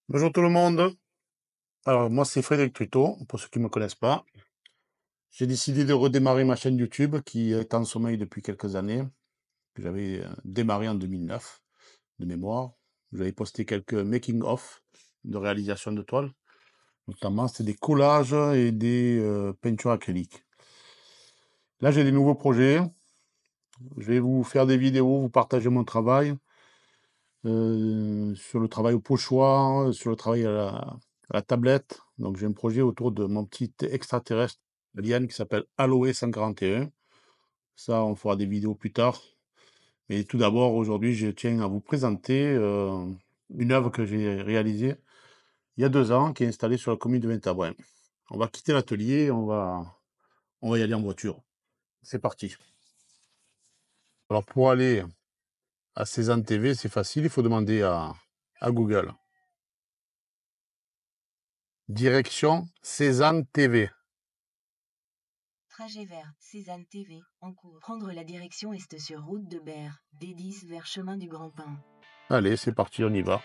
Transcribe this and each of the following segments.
Bonjour tout le monde. Alors moi c'est Frédéric Truteau, pour ceux qui ne me connaissent pas. J'ai décidé de redémarrer ma chaîne YouTube qui est en sommeil depuis quelques années, que j'avais démarré en 2009 de mémoire. J'avais posté quelques making-of de réalisation de toiles, notamment c'était des collages et des peintures acryliques. Là j'ai des nouveaux projets, je vais vous faire des vidéos, vous partager mon travail, sur le travail au pochoir, sur le travail à la tablette. Donc j'ai un projet autour de mon petit extraterrestre alien qui s'appelle Aloe 141. Ça, on fera des vidéos plus tard. Mais tout d'abord, aujourd'hui, je tiens à vous présenter une œuvre que j'ai réalisée il y a 2 ans, qui est installée sur la commune de Ventabren. On va quitter l'atelier, on va y aller en voiture. C'est parti. Alors pour aller à Cézanne TV, c'est facile, il faut demander à Google. Direction Cézanne TV. Trajet vers Cézanne TV, en cours. Prendre la direction est sur route de Berre, D10 vers chemin du Grand Pin. Allez, c'est parti, on y va.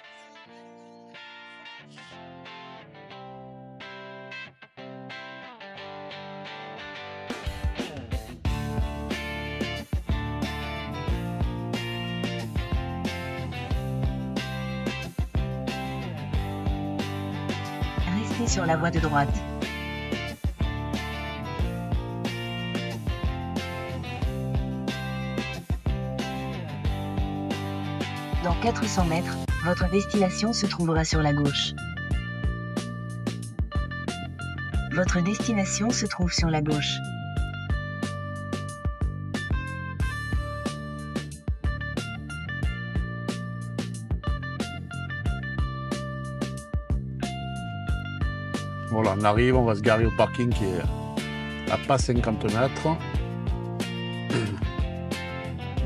Restez sur la voie de droite. Dans 400 mètres, votre destination se trouvera sur la gauche. Votre destination se trouve sur la gauche. Voilà, on arrive, on va se garer au parking qui est à pas 50 mètres.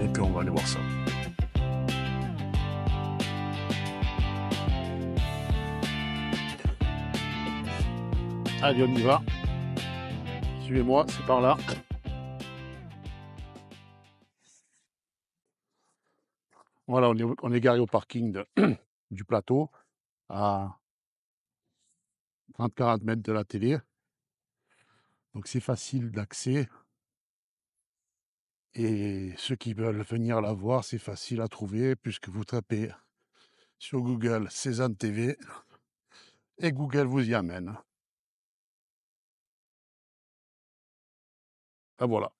Et puis on va aller voir ça. Allez, on y va. Suivez-moi, c'est par là. Voilà, on est garé au parking du plateau, à 30-40 mètres de la télé. Donc c'est facile d'accès. Et ceux qui veulent venir la voir, c'est facile à trouver puisque vous tapez sur Google Cézanne TV et Google vous y amène. Ah voilà.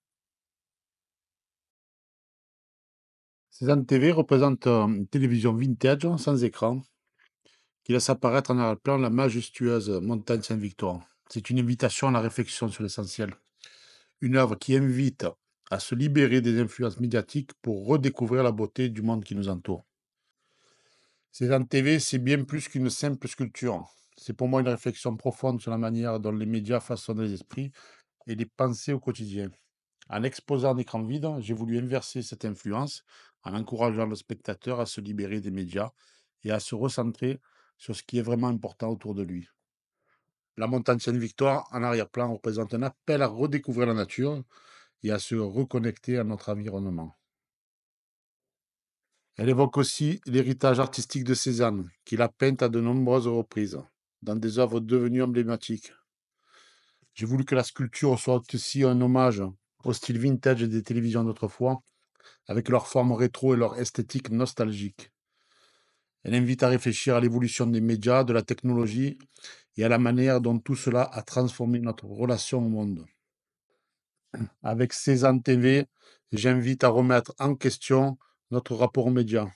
Cézanne TV représente une télévision vintage sans écran qui laisse apparaître en arrière-plan la majestueuse montagne Saint-Victor. C'est une invitation à la réflexion sur l'essentiel. Une œuvre qui invite à se libérer des influences médiatiques pour redécouvrir la beauté du monde qui nous entoure. Cézanne TV, c'est bien plus qu'une simple sculpture. C'est pour moi une réflexion profonde sur la manière dont les médias façonnent les esprits et les pensées au quotidien. En exposant un écran vide, j'ai voulu inverser cette influence en encourageant le spectateur à se libérer des médias et à se recentrer sur ce qui est vraiment important autour de lui. La montagne Sainte-Victoire, en arrière-plan, représente un appel à redécouvrir la nature et à se reconnecter à notre environnement. Elle évoque aussi l'héritage artistique de Cézanne, qu'il a peint à de nombreuses reprises, dans des œuvres devenues emblématiques. J'ai voulu que la sculpture soit aussi un hommage au style vintage des télévisions d'autrefois, avec leur forme rétro et leur esthétique nostalgique. Elle invite à réfléchir à l'évolution des médias, de la technologie et à la manière dont tout cela a transformé notre relation au monde. Avec Cézanne TV, j'invite à remettre en question notre rapport aux médias,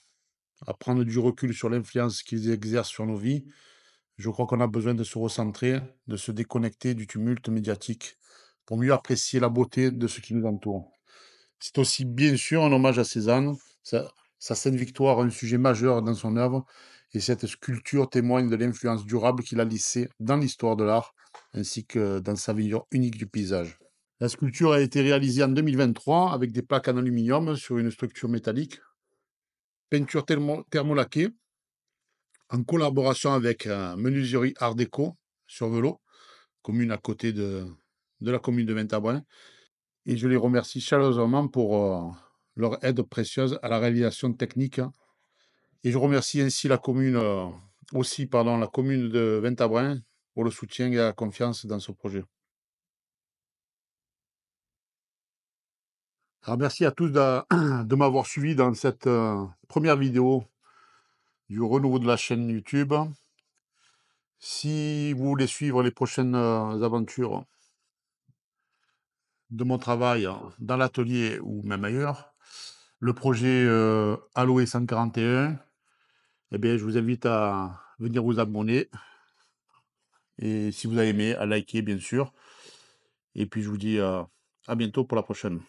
à prendre du recul sur l'influence qu'ils exercent sur nos vies. Je crois qu'on a besoin de se recentrer, de se déconnecter du tumulte médiatique pour mieux apprécier la beauté de ce qui nous entoure. C'est aussi bien sûr un hommage à Cézanne. Sa Sainte Victoire a un sujet majeur dans son œuvre et cette sculpture témoigne de l'influence durable qu'il a laissée dans l'histoire de l'art ainsi que dans sa vision unique du paysage. La sculpture a été réalisée en 2023 avec des plaques en aluminium sur une structure métallique, peinture thermolaquée en collaboration avec Menuiserie Art Déco sur Velo, commune à côté de la commune de Ventabren. Et je les remercie chaleureusement pour leur aide précieuse à la réalisation technique. Et je remercie ainsi la commune aussi pardon, la commune de Ventabren pour le soutien et la confiance dans ce projet. Alors merci à tous de m'avoir suivi dans cette première vidéo du renouveau de la chaîne YouTube. Si vous voulez suivre les prochaines aventures de mon travail dans l'atelier ou même ailleurs, le projet Aloe 141, eh bien, je vous invite à venir vous abonner et si vous avez aimé, à liker bien sûr. Et puis je vous dis à bientôt pour la prochaine.